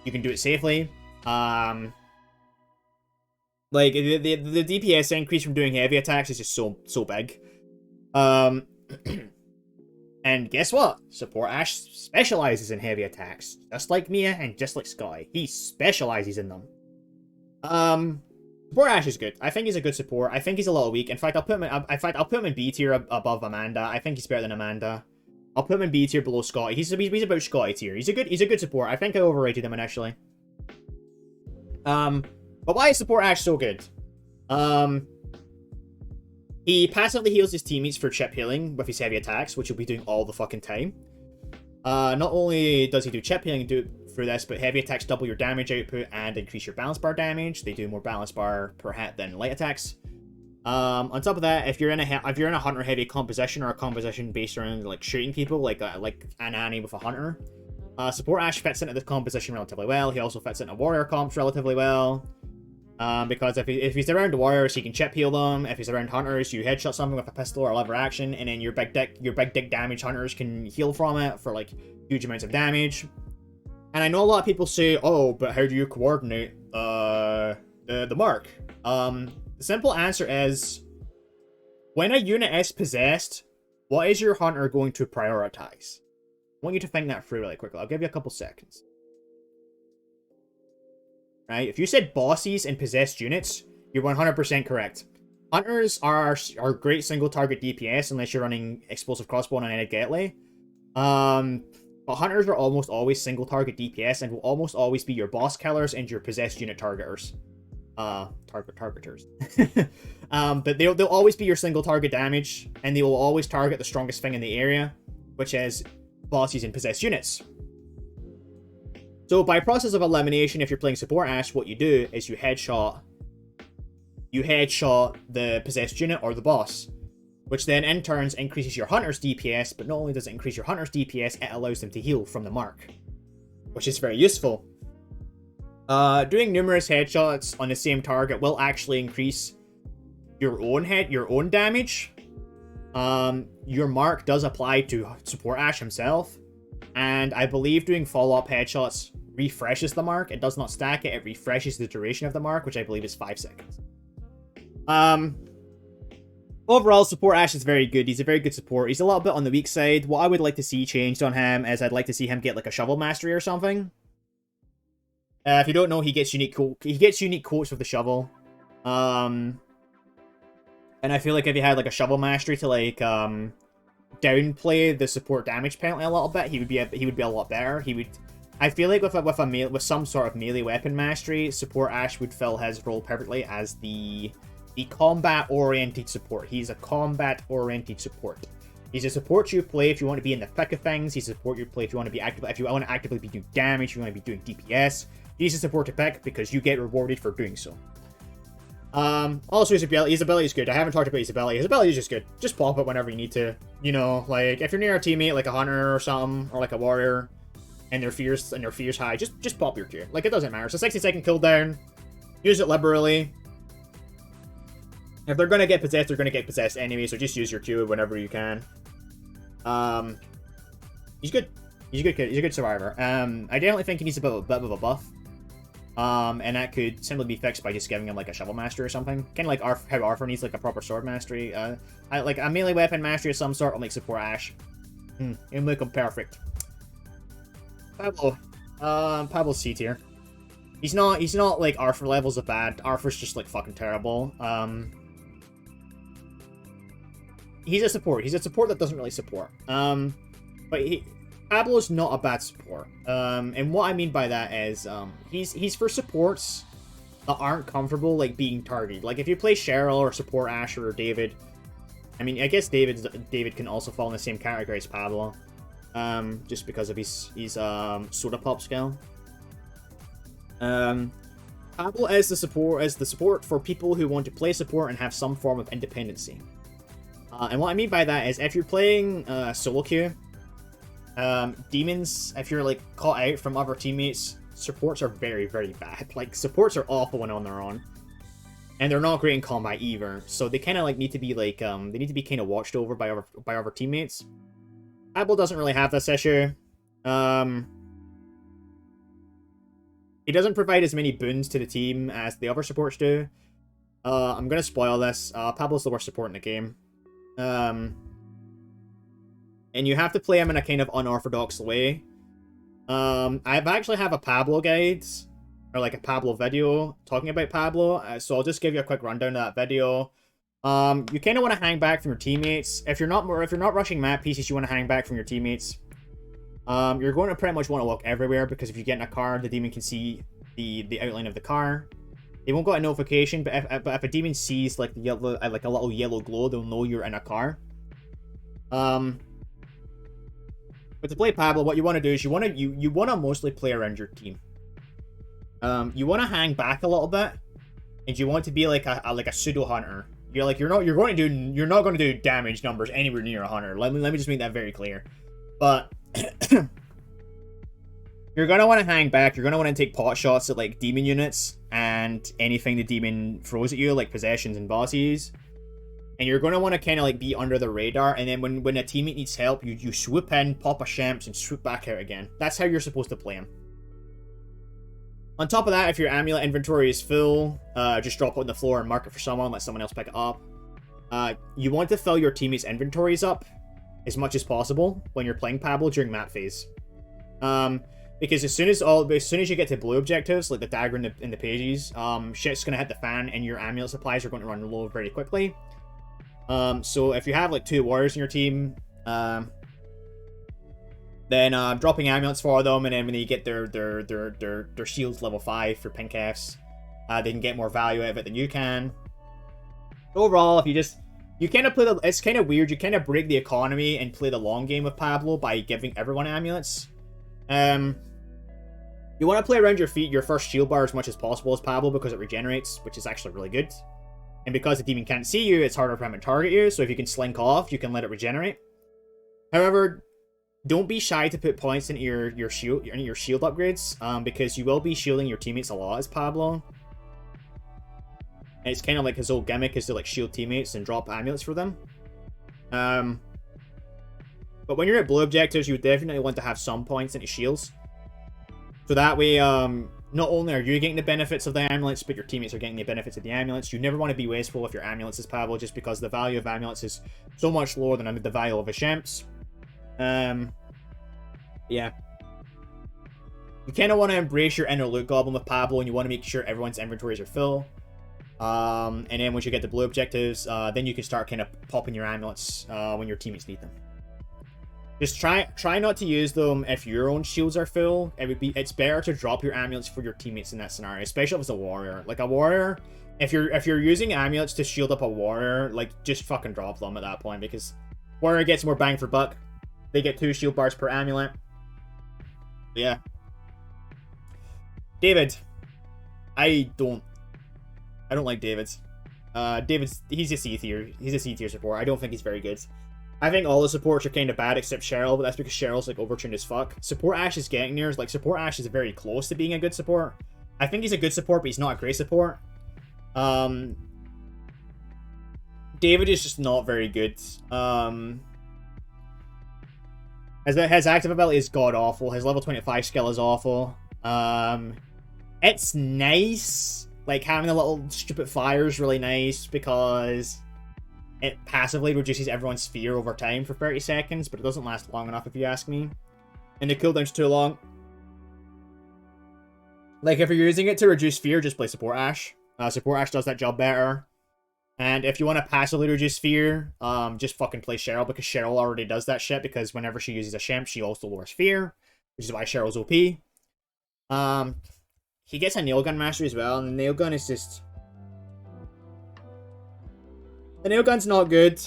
do it safely. Like the DPS increase from doing heavy attacks is just so big. And guess what? Support Ashe specializes in heavy attacks, just like Mia and just like Scotty. He specializes in them. Support Ashe is good. I think he's a good support. I think he's a little weak. In fact, I'll put him in B tier above Amanda. I think he's better than Amanda. I'll put him in B tier below Scotty. He's about Scotty tier. He's a good support. I think I overrated him initially. But why is support Ashe so good? He passively heals his teammates for chip healing with his heavy attacks, which he'll be doing all the fucking time. Not only does he do chip healing through this, but heavy attacks double your damage output and increase your balance bar damage. They do more balance bar per hit than light attacks. On top of that, if you're in a hunter heavy composition or a composition based around like shooting people, like an Annie with a hunter, support Ashe fits into this composition relatively well. He also fits into warrior comps relatively well. Because if he's around warriors, he can chip heal them. If he's around hunters, you headshot something with a pistol or a lever action, and then your big dick damage hunters can heal from it for like huge amounts of damage. And I know a lot of people say, oh, but how do you coordinate the mark? The simple answer is, when a unit is possessed, what is your hunter going to prioritize? I want you to think that through really quickly. I'll give you a couple seconds. Right? If you said bosses and possessed units, you're 100% correct. Hunters are great single target DPS unless you're running explosive crossbow and a Getley. But hunters are almost always single target DPS and will almost always be your boss killers and your possessed unit targeters. Targeters. But they'll always be your single target damage, and they will always target the strongest thing in the area, which is bosses and possessed units. So by process of elimination, if you're playing support Ashe, what you do is you headshot the possessed unit or the boss, which then in turn increases your hunter's DPS, but not only does it increase your hunter's DPS, it allows them to heal from the mark, which is very useful. Doing numerous headshots on the same target will actually increase your own damage. Your mark does apply to support Ashe himself, And I believe doing follow-up headshots refreshes the mark. It does not stack it. It refreshes the duration of the mark, which I believe is 5 seconds. Overall, support Ash is very good. He's a very good support. He's a little bit on the weak side. What I would like to see changed on him is I'd like to see him get like a shovel mastery or something. If you don't know, he gets unique quotes with the shovel. And I feel like if he had like a shovel mastery to like downplay the support damage penalty a little bit, he would be a lot better. I feel like with some sort of melee weapon mastery, support Ash would fill his role perfectly as the combat-oriented support. He's a combat-oriented support. He's a support you play if you want to be in the thick of things. He's a support you play if you want to be actively be doing damage, if you want to be doing DPS. He's a support to pick because you get rewarded for doing so. Also his ability is good. I haven't talked about his ability. His ability is just good. Just pop it whenever you need to. You know, like if you're near a teammate like a hunter or something, or like a warrior, and their fears high, just pop your Q. Like it doesn't matter. It's a 60-second cooldown. Use it liberally. If they're gonna get possessed, they're gonna get possessed anyway, so just use your Q whenever you can. He's good. He's a good kid. He's a good survivor. I definitely think he needs a bit of a buff. And that could simply be fixed by just giving him like a shovel mastery or something. Kind of like how Arthur needs like a proper sword mastery. Like a melee weapon mastery of some sort will make support Ash. It'll make him perfect. Pablo. Pablo's C tier. He's not like Arthur levels of bad. Arthur's just like fucking terrible. He's a support. He's a support that doesn't really support. But Pablo's not a bad support. And what I mean by that is, he's for supports that aren't comfortable, like, being targeted. Like, if you play Cheryl or support Asher or David, I mean, I guess David can also fall in the same category as Pablo, just because of his soda pop skill. Pablo is the support for people who want to play support and have some form of independency. And what I mean by that is, if you're playing solo queue, demons, if you're like caught out from other teammates, supports are very, very bad. Like, supports are awful when on their own, and they're not great in combat either. So they kind of like need to be like they need to be kind of watched over by other teammates. Pablo doesn't really have this issue. He doesn't provide as many boons to the team as the other supports do. I'm gonna spoil this. Pablo's the worst support in the game. And you have to play him in a kind of unorthodox way. I actually have a Pablo guide, or like a Pablo video talking about Pablo, so I'll just give you a quick rundown of that video. You kind of want to hang back from your teammates. If you're not rushing map pieces, you want to hang back from your teammates. You're going to pretty much want to look everywhere, because if you get in a car, the demon can see the outline of the car. They won't get a notification, but if a demon sees like a little yellow glow, they'll know you're in a car. But to play Pablo, what you want to do is you want to mostly play around your team. You want to hang back a little bit, and you want to be like a pseudo hunter. You're not going to do damage numbers anywhere near a hunter. Let me just make that very clear. But you're gonna want to hang back. You're gonna want to take pot shots at like demon units and anything the demon throws at you, like possessions and bosses. And you're going to want to kind of like be under the radar, and then when a teammate needs help, you swoop in, pop a shamps, and swoop back out again. That's how you're supposed to play him. On top of that, if your amulet inventory is full, just drop it on the floor and mark it for someone, let someone else pick it up. You want to fill your teammates' inventories up as much as possible when you're playing Pablo during map phase. Because as soon as you get to blue objectives, like the dagger in the pages, shit's going to hit the fan, and your amulet supplies are going to run low very quickly. So if you have like 2 warriors in your team, then dropping amulets for them, and then when they get their shields level 5 for pink Fs, they can get more value out of it than you can. Overall, if you kind of play it's kind of weird. You kind of break the economy and play the long game with Pablo by giving everyone amulets. You want to play around your first shield bar as much as possible as Pablo, because it regenerates, which is actually really good. And because the demon can't see you, it's harder for him to target you, so if you can slink off, you can let it regenerate. However, don't be shy to put points into your shield upgrades, because you will be shielding your teammates a lot as Pablo. And it's kind of like his old gimmick is to like shield teammates and drop amulets for them. But when you're at blue objectives, you would definitely want to have some points into shields. So that way, not only are you getting the benefits of the amulets, but your teammates are getting the benefits of the amulets. You never want to be wasteful with your amulets as Pablo, just because the value of amulets is so much lower than the value of a Shemps. Yeah. You kind of want to embrace your inner loot goblin with Pablo, and you want to make sure everyone's inventories are full. And then once you get the blue objectives, then you can start kind of popping your amulets when your teammates need them. Just try not to use them if your own shields are full. It's better to drop your amulets for your teammates in that scenario, especially if it's a warrior. Like a warrior, if you're using amulets to shield up a warrior, like just fucking drop them at that point, because warrior gets more bang for buck. They get 2 shield bars per amulet. Yeah. David. I don't like David's. He's a C tier. He's a C tier support. I don't think he's very good. I think all the supports are kind of bad except Cheryl, but that's because Cheryl's like overtuned as fuck. Support Ash is getting there. Like support Ash is very close to being a good support. I think he's a good support, but he's not a great support. David is just not very good. His active ability is god awful. His level 25 skill is awful. It's nice. Like having a little stupid fire is really nice because it passively reduces everyone's fear over time for 30 seconds, but it doesn't last long enough if you ask me. And the cooldown's too long. Like, if you're using it to reduce fear, just play Support Ash. Support Ash does that job better. And if you want to passively reduce fear, just fucking play Cheryl, because Cheryl already does that shit, because whenever she uses a Shemp, she also lowers fear, which is why Cheryl's OP. He gets a nail gun mastery as well, and the nail gun is just... The nail gun's not good.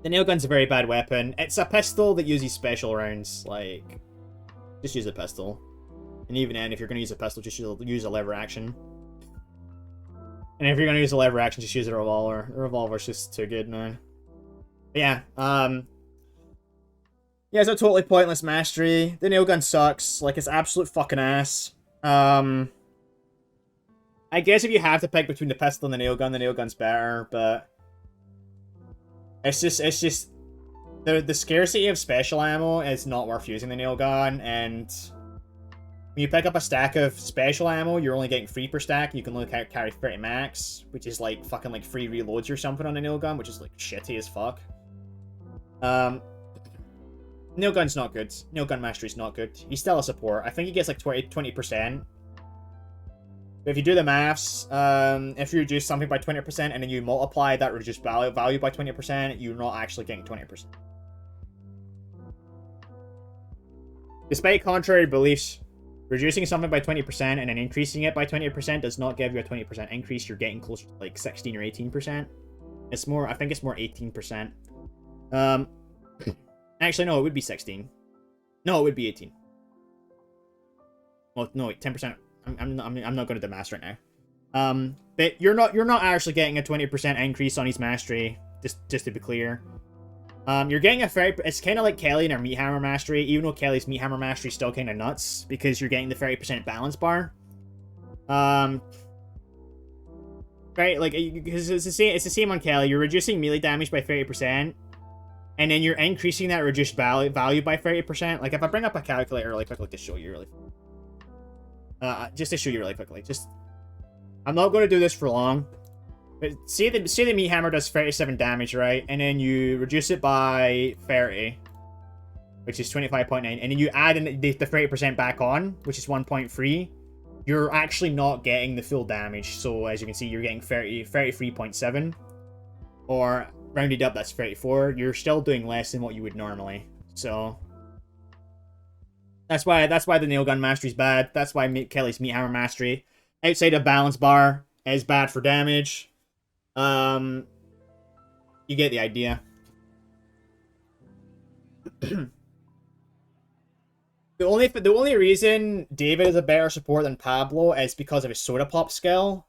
The nail gun's a very bad weapon. It's a pistol that uses special rounds. Like, just use a pistol. And even then, if you're going to use a pistol, just use a lever action. And if you're going to use a lever action, just use a revolver. The revolver's just too good, man. But yeah, yeah, it's a totally pointless mastery. The nail gun sucks. Like, it's absolute fucking ass. I guess if you have to pick between the pistol and the nail gun's better, but it's just the scarcity of special ammo is not worth using the nail gun, and when you pick up a stack of special ammo, you're only getting 3 per stack. You can only carry 30 max, which is like fucking like 3 reloads or something on the nail gun, which is like shitty as fuck. Nail gun's not good. Nail gun mastery's not good. He's still a support. I think he gets like 20%. But if you do the maths, if you reduce something by 20% and then you multiply that reduced value by 20%, you're not actually getting 20%. Despite contrary beliefs, reducing something by 20% and then increasing it by 20% does not give you a 20% increase. You're getting closer to like 16 or 18%. It's more, I think it's more 18%. Actually, no, it would be 16. No, it would be 18. Well, no, wait, 10%. I'm not going to do maths right now. But you're not actually getting a 20% increase on his mastery. Just to be clear. You're getting a very... It's kind of like Kelly and her Meat Hammer mastery, even though Kelly's Meat Hammer mastery is still kind of nuts, because you're getting the 30% balance bar. Right, like, because it's the same on Kelly. You're reducing melee damage by 30%, and then you're increasing that reduced value by 30%. Like, if I bring up a calculator really quickly to show you really... just to show you really quickly. I'm not going to do this for long. But say the Meat Hammer does 37 damage, right? And then you reduce it by 30, which is 25.9, and then you add in the 30% back on, which is 1.3. You're actually not getting the full damage. So as you can see, you're getting 33.7, or rounded up, that's 34. You're still doing less than what you would normally. So that's why the nail gun mastery is bad. That's why Kelly's Meat Hammer mastery, outside of balance bar, is bad for damage. You get the idea. The only reason David is a better support than Pablo is because of his soda pop skill.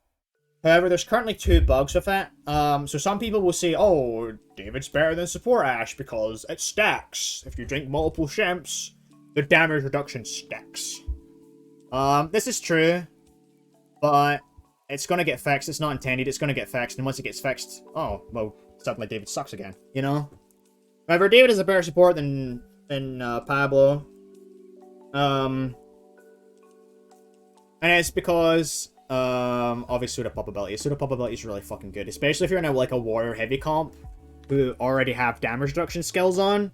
However, there's currently 2 bugs with it. So some people will say, oh, David's better than support Ash because it stacks. If you drink multiple Shemps, the damage reduction stacks. This is true, but it's gonna get fixed. It's not intended. It's gonna get fixed, and once it gets fixed, oh, well, suddenly David sucks again, you know? However, David is a better support than Pablo. And it's because obviously Soda Pop ability. Soda Pop ability is really fucking good, especially if you're in a warrior heavy comp who already have damage reduction skills on.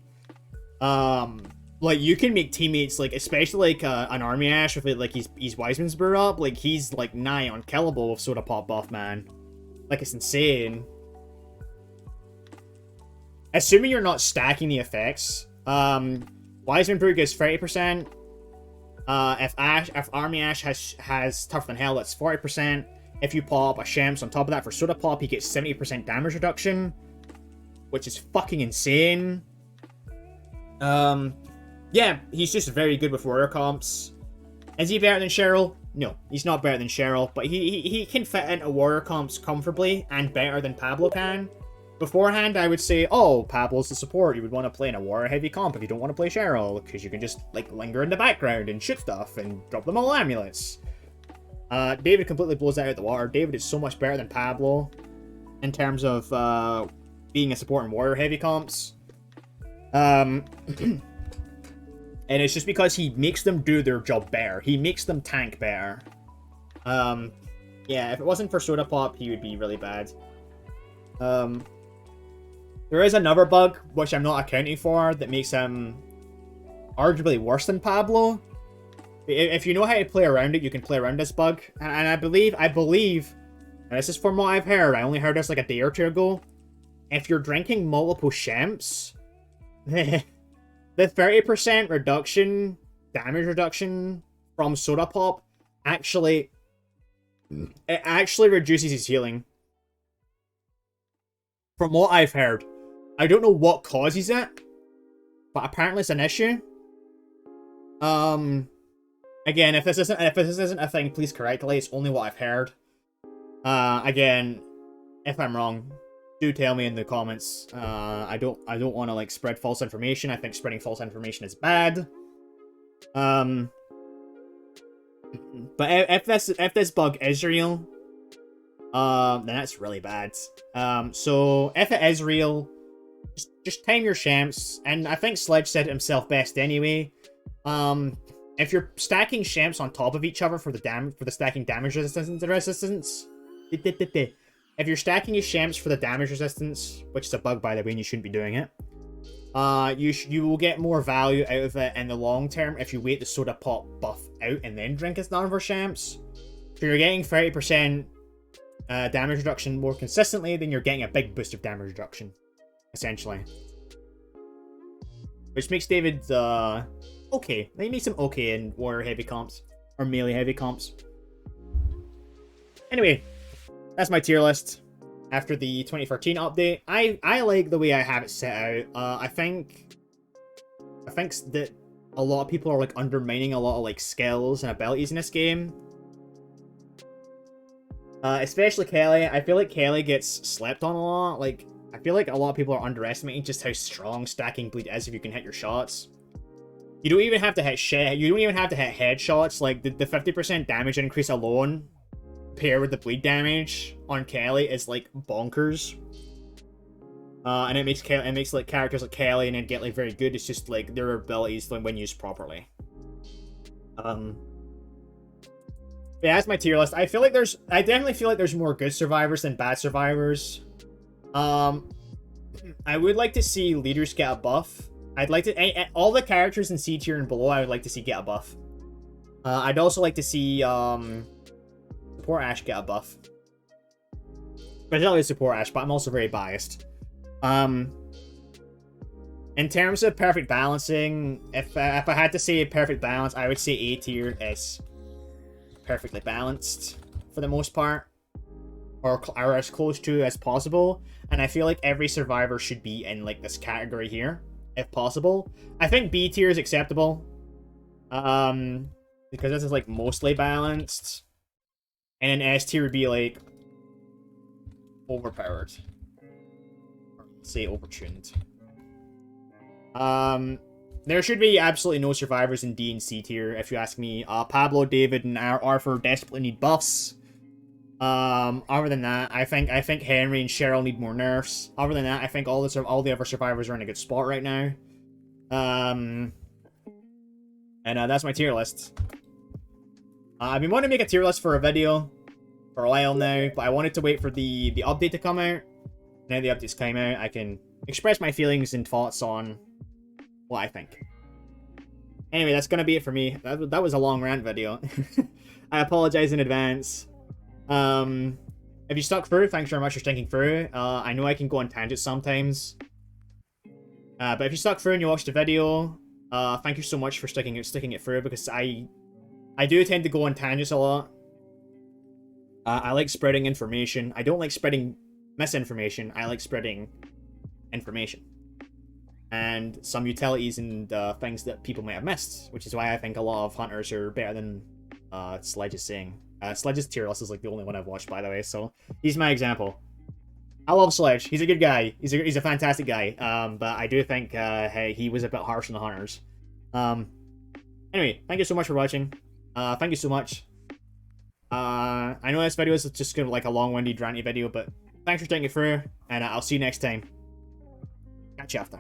Like you can make teammates like, especially like an Army Ash with like he's Wiseman's Brew up, like he's like nigh unkillable with Soda Pop buff, man. Like it's insane. Assuming you're not stacking the effects, Wiseman Brew gives 30%. If Army Ash has Tougher Than Hell, that's 40%. If you pop a Shemps on top of that for Soda Pop, he gets 70% damage reduction, which is fucking insane. Yeah, he's just very good with warrior comps. Is he better than Cheryl? No, he's not better than Cheryl, but he can fit into warrior comps comfortably and better than Pablo can. Beforehand, I would say, oh, Pablo's the support. You would want to play in a warrior heavy comp if you don't want to play Cheryl, because you can just like linger in the background and shoot stuff and drop them all amulets. David completely blows that out of the water. David is so much better than Pablo in terms of being a support in warrior heavy comps. And it's just because he makes them do their job better. He makes them tank better. Yeah, if it wasn't for Soda Pop, he would be really bad. There is another bug, which I'm not accounting for, that makes him arguably worse than Pablo. If you know how to play around it, you can play around this bug. And I believe, and this is from what I've heard, I only heard this like a day or two ago. If you're drinking multiple Shemps, the 30% reduction, damage reduction from Soda Pop, it actually reduces his healing. From what I've heard. I don't know what causes it, but apparently it's an issue. Again, if this isn't a thing, please correct me. It's only what I've heard. Again, if I'm wrong, do tell me in the comments. I don't want to like spread false information. I think spreading false information is bad. But if this bug is real, then that's really bad. So if it is real, just time your Shemps, and I think Sledge said it himself best anyway. If you're stacking Shemps on top of each other for the stacking damage resistance, if you're stacking your Shemps for the damage resistance, which is a bug by the way, and you shouldn't be doing it, you will get more value out of it in the long term if you wait the Soda Pop buff out and then drink its number Shemps. So you're getting 30% damage reduction more consistently, then you're getting a big boost of damage reduction, essentially. Which makes David, okay. He makes him okay in warrior heavy comps, or melee heavy comps. Anyway, that's my tier list after the 2013 update. I like the way I have it set out. I think that a lot of people are like undermining a lot of like skills and abilities in this game. Especially Kelly. I feel like Kelly gets slept on a lot. Like, I feel like a lot of people are underestimating just how strong stacking bleed is if you can hit your shots. You don't even have to hit shit. You don't even have to hit headshots. Like, the 50% damage increase alone, paired with the bleed damage on Kelly, is like bonkers. And it makes like characters like Kelly and then Getley very good. It's just like their abilities when used properly. Yeah, that's my tier list. I definitely feel like there's more good survivors than bad survivors. I would like to see leaders get a buff. I'd like to all the characters in C tier and below. I would like to see get a buff. I'd also like to see support Ash get a buff. Especially support Ash, but I'm also very biased. In terms of perfect balancing, if I had to say a perfect balance, I would say A tier is perfectly balanced for the most part, or as close to as possible. And I feel like every survivor should be in like this category here, if possible. I think B tier is acceptable, because this is like mostly balanced, and an S tier would be like overpowered, or say overtuned. There should be absolutely no survivors in D and C tier, if you ask me. Pablo, David, and Arthur desperately need buffs. Other than that, I think Henry and Cheryl need more nerfs. Other than that, I think all the other survivors are in a good spot right now. And that's my tier list. I've been wanting to make a tier list for a video for a while now, but I wanted to wait for the update to come out. Now the update's came out, I can express my feelings and thoughts on what I think. Anyway, that's gonna be it for me. That was a long rant video. I apologize in advance. If you stuck through, thanks very much for sticking through. I know I can go on tangents sometimes. But if you stuck through and you watched the video, thank you so much for sticking it through, because I do tend to go on tangents a lot. I like spreading information. I don't like spreading misinformation. I like spreading information. And some utilities and things that people might have missed, which is why I think a lot of hunters are better than Sledge is saying. Sledge's tier list is like the only one I've watched, by the way, so he's my example. I love Sledge. He's a good guy. He's a fantastic guy. But I do think hey, he was a bit harsh on the hunters. Anyway, thank you so much for watching. Thank you so much. I know this video is just kind of like a long-winded, ranty video, but thanks for sticking it through, and I'll see you next time. Catch you after.